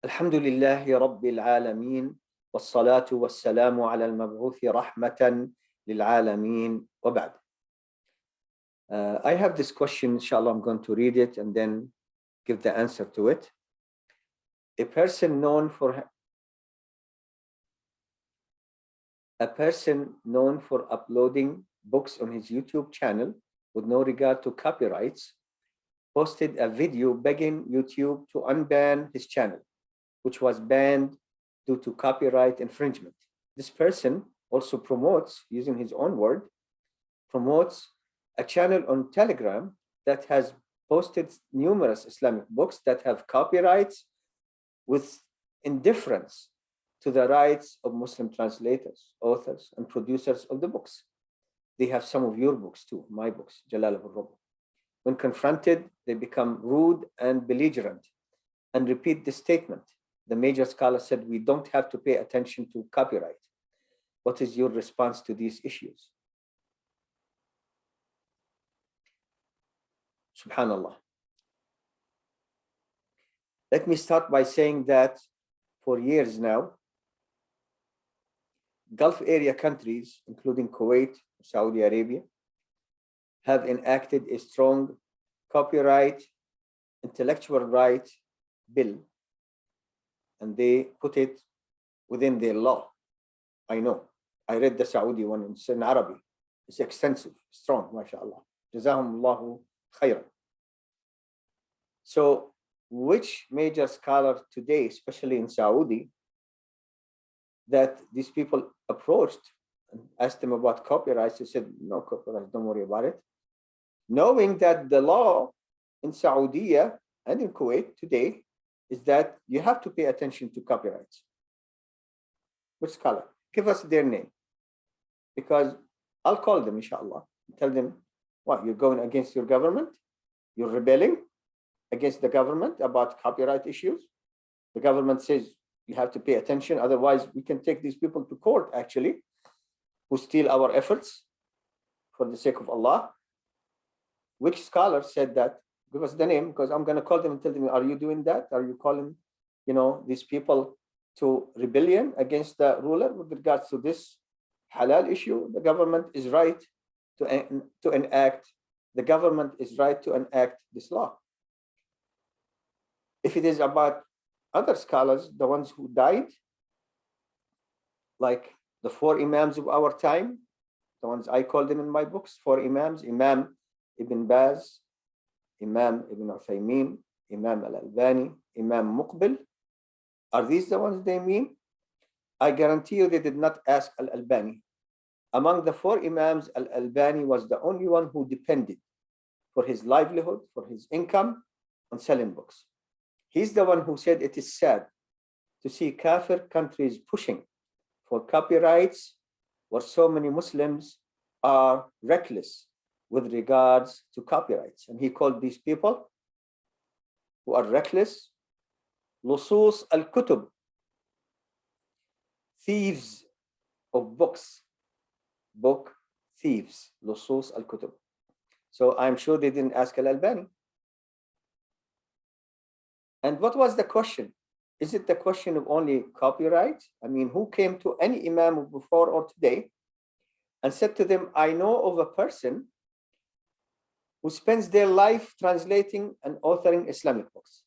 الحمد لله رب العالمين والصلاة والسلام على المبعوث رحمة للعالمين وبعد. I have this question, inshallah. I'm going to read it and then give the answer to it. A person known for uploading books on his YouTube channel with no regard to copyrights posted a video begging YouTube to unban his channel, which was banned due to copyright infringement. This person also promotes, using his own word, promotes a channel on Telegram that has posted numerous Islamic books that have copyrights with indifference to the rights of Muslim translators, authors, and producers of the books. They have some of your books too, my books, Jalal Abualrub. When confronted, they become rude and belligerent and repeat the statement. The major scholar said, we don't have to pay attention to copyright. What is your response to these issues? Subhanallah. Let me start by saying that for years now, Gulf area countries, including Kuwait, Saudi Arabia, have enacted a strong copyright, intellectual right bill, and they put it within their law. I know. I read the Saudi one, it's in Arabic. It's extensive, strong, mashallah. Jazahumullahu khairan. So, which major scholar today, especially in Saudi, that these people approached and asked them about copyrights, they said, no copyright, don't worry about it. Knowing that the law in Saudi and in Kuwait today is that you have to pay attention to copyrights. Which scholar? Give us their name. Because I'll call them, inshallah, and tell them, what, you're going against your government? You're rebelling against the government about copyright issues? The government says you have to pay attention, otherwise we can take these people to court, actually, who steal our efforts for the sake of Allah. Which scholar said that? Give us the name, because I'm going to call them and tell them, are you doing that? Are you calling, these people to rebellion against the ruler with regards to this halal issue? The government is right to enact. The government is right to enact this law. If it is about other scholars, the ones who died, like the 4 imams of our time, the ones I call them in my books, 4 imams, Imam Ibn Baz, Imam Ibn Uthaymeen, Imam Al-Albani, Imam Muqbil. Are these the ones they mean? I guarantee you they did not ask Al-Albani. Among the 4 imams, Al-Albani was the only one who depended for his livelihood, for his income, on selling books. He's the one who said it is sad to see kafir countries pushing for copyrights where so many Muslims are reckless with regards to copyrights. And he called these people who are reckless, lusus al-kutub, thieves of books, book thieves, lusus al-kutub. So I'm sure they didn't ask Al-Albani. And what was the question? Is it the question of only copyright? I mean, who came to any imam before or today and said to them, I know of a person who spends their life translating and authoring Islamic books.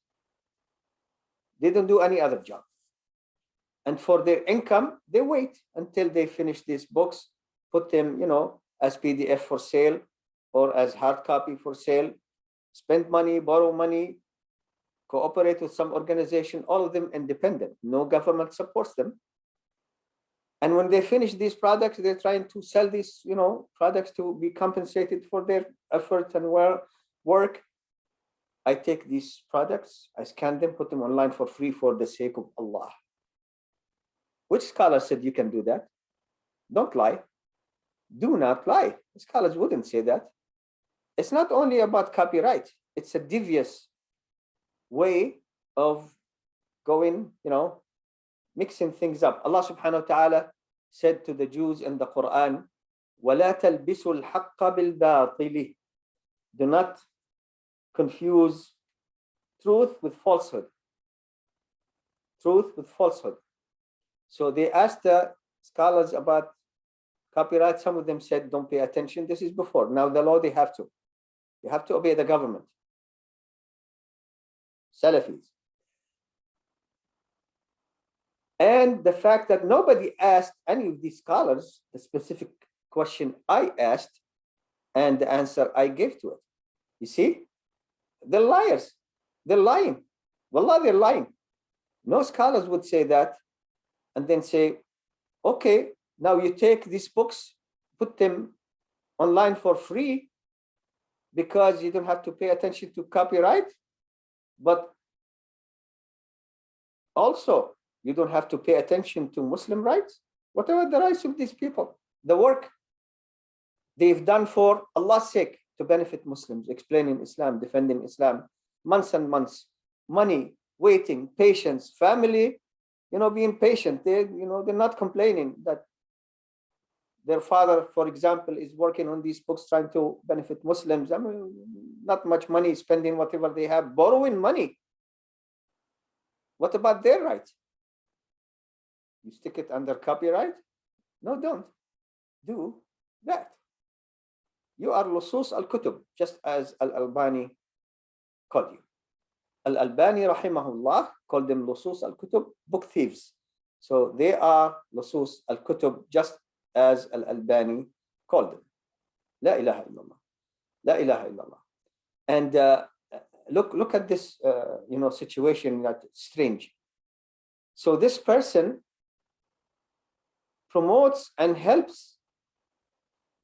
They don't do any other job. And for their income, they wait until they finish these books, put them, as PDF for sale or as hard copy for sale, spend money, borrow money, cooperate with some organization, all of them independent. No government supports them. And when they finish these products, they're trying to sell these, products to be compensated for their effort and work. I take these products, I scan them, put them online for free for the sake of Allah. Which scholar said you can do that? Don't lie. Do not lie. The scholars wouldn't say that. It's not only about copyright. It's a devious way of going, mixing things up. Allah subhanahu wa ta'ala said to the Jews in the Quran, وَلَا تَلْبِسُوا الْحَقَّ بِالْبَاطِلِ. Do not confuse truth with falsehood. truth with falsehood. So they asked the scholars about copyright. Some of them said, don't pay attention. This is before. Now the law, they have to. You have to obey the government. Salafis. And the fact that nobody asked any of these scholars the specific question I asked and the answer I gave to it. You see, they're liars. They're lying. Wallah, they're lying. No scholars would say that and then say, okay, now you take these books, put them online for free because you don't have to pay attention to copyright, but also you don't have to pay attention to Muslim rights. What are the rights of these people? The work they've done for Allah's sake to benefit Muslims, explaining Islam, defending Islam, months and months, money, waiting, patience, family, being patient. They're not complaining that their father, for example, is working on these books trying to benefit Muslims. I mean, not much money, spending whatever they have, borrowing money. What about their rights? You stick it under copyright? No, don't do that. You are Lusus al-Kutub, just as Al-Albani called you. Al-Albani, rahimahullah, called them Lusus al-Kutub, book thieves. So they are Lusus al-Kutub, just as Al-Albani called them. La ilaha illallah. La ilaha illallah. And look at this, situation that's strange. So this person promotes and helps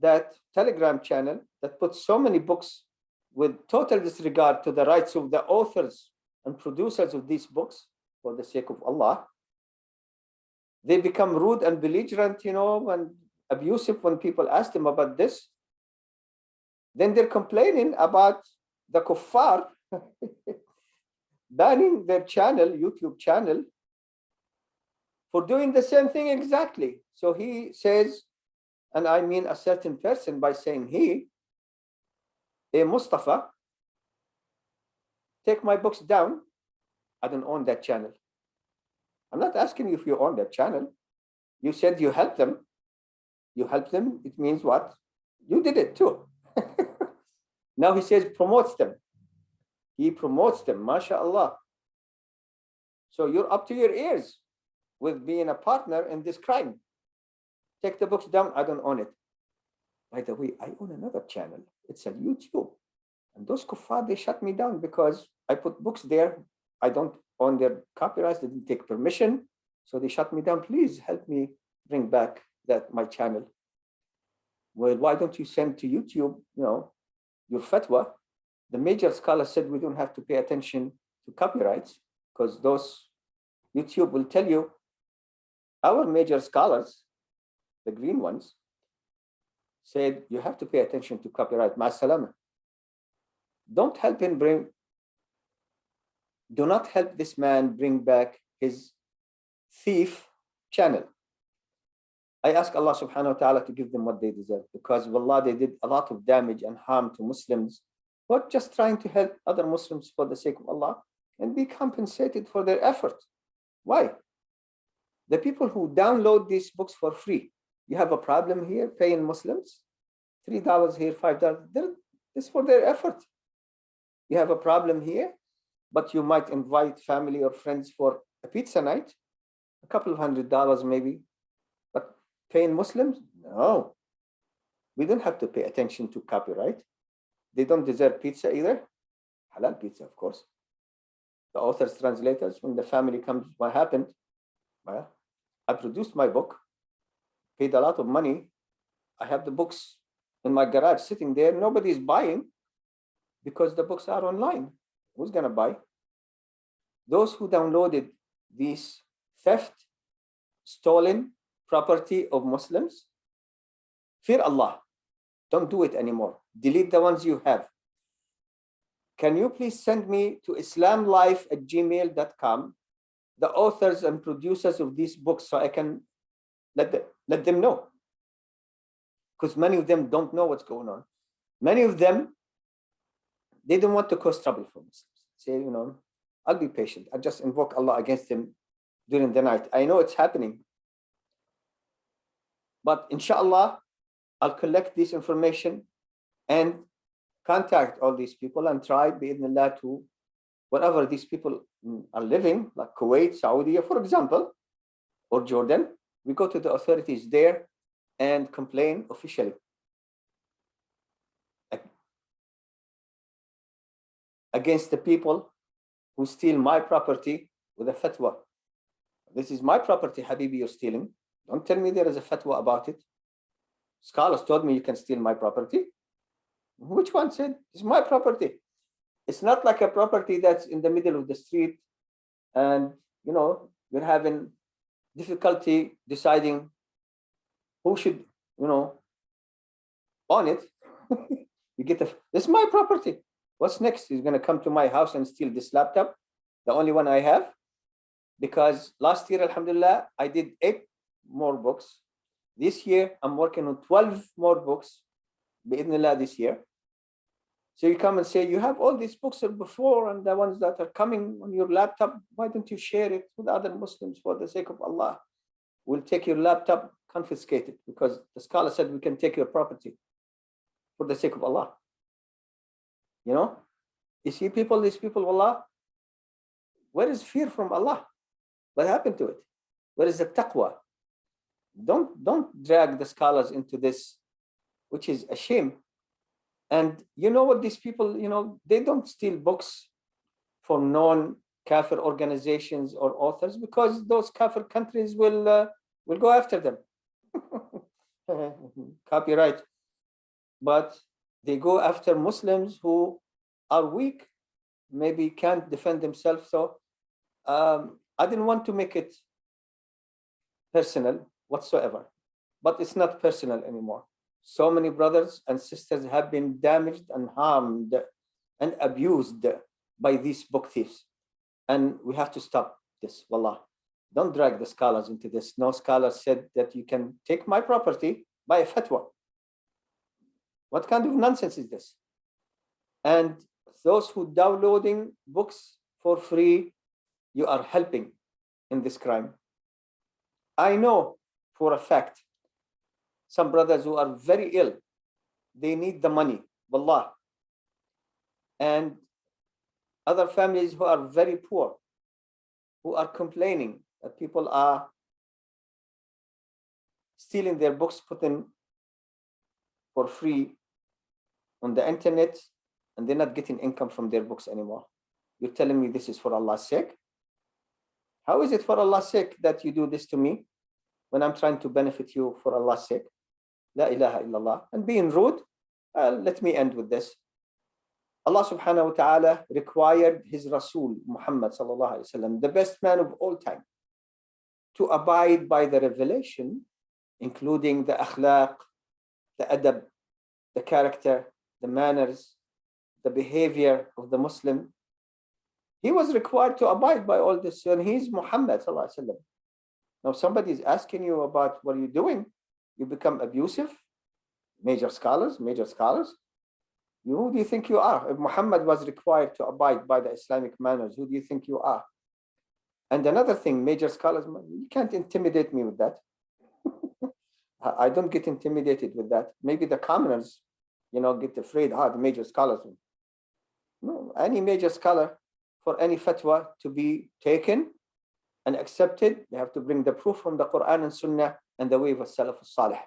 that Telegram channel that puts so many books with total disregard to the rights of the authors and producers of these books for the sake of Allah. They become rude and belligerent, and abusive when people ask them about this. Then they're complaining about the kuffar banning their channel, YouTube channel, for doing the same thing exactly. So he says, and I mean a certain person by saying he, hey, Mustafa, take my books down. I don't own that channel. I'm not asking you if you own that channel. You said you helped them. You helped them. It means what? You did it too. Now he says promotes them. He promotes them, mashallah. So you're up to your ears with being a partner in this crime. Take the books down. I don't own it. By the way, I own another channel. It's on YouTube. And those kuffar, they shut me down because I put books there. I don't own their copyrights. They didn't take permission. So they shut me down. Please help me bring back my channel. Well, why don't you send to YouTube, your fatwa? The major scholars said we don't have to pay attention to copyrights because those YouTube will tell you, our major scholars, the green ones, said you have to pay attention to copyright. Ma salama. Do not help this man bring back his thief channel. I ask Allah subhanahu wa ta'ala to give them what they deserve, because wallah, they did a lot of damage and harm to Muslims, but just trying to help other Muslims for the sake of Allah and be compensated for their effort. Why? The people who download these books for free, you have a problem here paying Muslims $3 here, $5. This is for their effort. You have a problem here, but you might invite family or friends for a pizza night, a couple of $100 maybe. But paying Muslims? No. We don't have to pay attention to copyright. They don't deserve pizza either. Halal pizza, of course. The authors, translators, when the family comes, what happened? Well, I produced my book, paid a lot of money. I have the books in my garage sitting there. Nobody's buying because the books are online. Who's going to buy? Those who downloaded these theft, stolen property of Muslims, fear Allah. Don't do it anymore. Delete the ones you have. Can you please send me to islamlife@gmail.com the authors and producers of these books so I can let them know? Because many of them don't know what's going on. Many of them, they don't want to cause trouble for Muslims. Say, I'll be patient. I just invoke Allah against them. during the night. I know it's happening. But inshallah, I'll collect this information and contact all these people and try, bi'idhnillah, to wherever these people are living, like Kuwait, Saudi, for example, or Jordan, we go to the authorities there and complain officially against the people who steal my property with a fatwa. This is my property, Habibi, you're stealing. Don't tell me there is a fatwa about it. Scholars told me you can steal my property. Which one said it's my property? It's not like a property that's in the middle of the street and, you know, you're having difficulty deciding who should, you know, own it. You get this is my property. What's next? He's going to come to my house and steal this laptop, the only one I have. Because last year, alhamdulillah, I did 8 more books. This year, I'm working on 12 more books, bi'idhnillah, this year. So you come and say, you have all these books before and the ones that are coming on your laptop, why don't you share it with other Muslims for the sake of Allah? We'll take your laptop, confiscate it, because the scholar said we can take your property for the sake of Allah. You know, you see people, these people, Allah, where is fear from Allah? What happened to it? Where is the taqwa? Don't drag the scholars into this, which is a shame. And you know what, these people, you know, they don't steal books from non-kafir organizations or authors, because those kafir countries will go after them. Copyright. But they go after Muslims who are weak, maybe can't defend themselves. So I didn't want to make it personal whatsoever, but it's not personal anymore. So many brothers and sisters have been damaged and harmed and abused by these book thieves. And we have to stop this, wallah. Don't drag the scholars into this. No scholar said that you can take my property by a fatwa. What kind of nonsense is this? And those who downloading books for free, you are helping in this crime. I know for a fact some brothers who are very ill, they need the money, wallah. And other families who are very poor, who are complaining that people are stealing their books, putting for free on the internet, and they're not getting income from their books anymore. You're telling me this is for Allah's sake? How is it for Allah's sake that you do this to me when I'm trying to benefit you for Allah's sake? La ilaha illallah. And being rude, let me end with this. Allah subhanahu wa ta'ala required his Rasul, Muhammad sallallahu alayhi wa sallam, the best man of all time, to abide by the revelation, including the akhlaq, the adab, the character, the manners, the behavior of the Muslim. He was required to abide by all this, and he's Muhammad sallallahu alayhi wa sallam. Now somebody is asking you about what are you doing, you become abusive. Major scholars. Who do you think you are? If Muhammad was required to abide by the Islamic manners, who do you think you are? And another thing, major scholars, you can't intimidate me with that. I don't get intimidated with that. Maybe the commoners, you know, get afraid, the major scholars. No, any major scholar, for any fatwa to be taken and accepted, they have to bring the proof from the Quran and Sunnah and the way of Salaf al-Salih.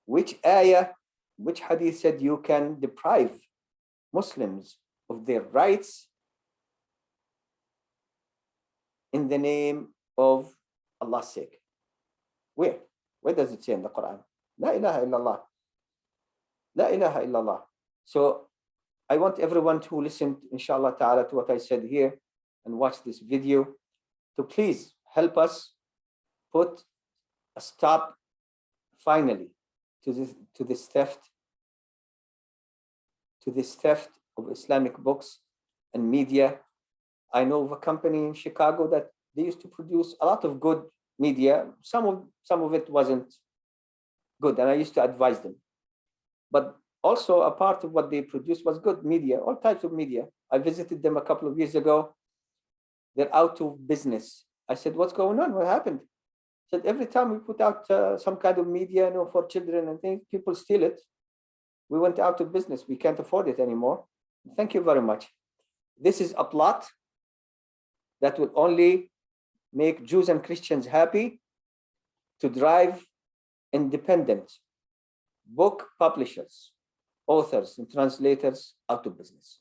Which ayah, which hadith said you can deprive Muslims of their rights in the name of Allah's sake? Where? Where does it say in the Quran? La ilaha illallah. La ilaha illallah. So I want everyone who listened, inshallah ta'ala, to what I said here and watch this video to please help us put a stop finally to this theft of Islamic books and media. I know of a company in Chicago that they used to produce a lot of good media. Some of it wasn't good, and I used to advise them. But also a part of what they produced was good media, all types of media. I visited them a couple of years ago. They're out of business I said, what's going on? What happened? He said, every time we put out some kind of media, for children and things, people steal it. We went out of business. We can't afford it anymore. Thank you very much. This is a plot that will only make Jews and Christians happy to drive independent book publishers, authors, and translators out of business.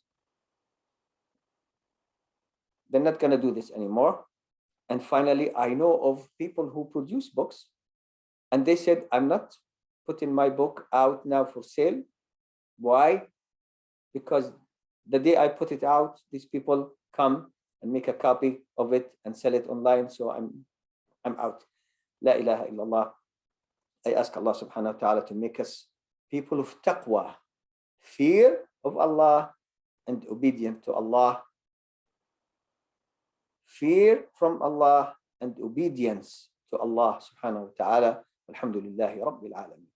They're not going to do this anymore. And finally, I know of people who produce books, and they said, I'm not putting my book out now for sale. Why? Because the day I put it out, these people come and make a copy of it and sell it online. So I'm out. La ilaha illallah. I ask Allah subhanahu wa ta'ala to make us people of taqwa, fear of Allah and obedient to Allah. Fear from Allah and obedience to Allah subhanahu wa ta'ala. Alhamdulillahi Rabbil Alameen.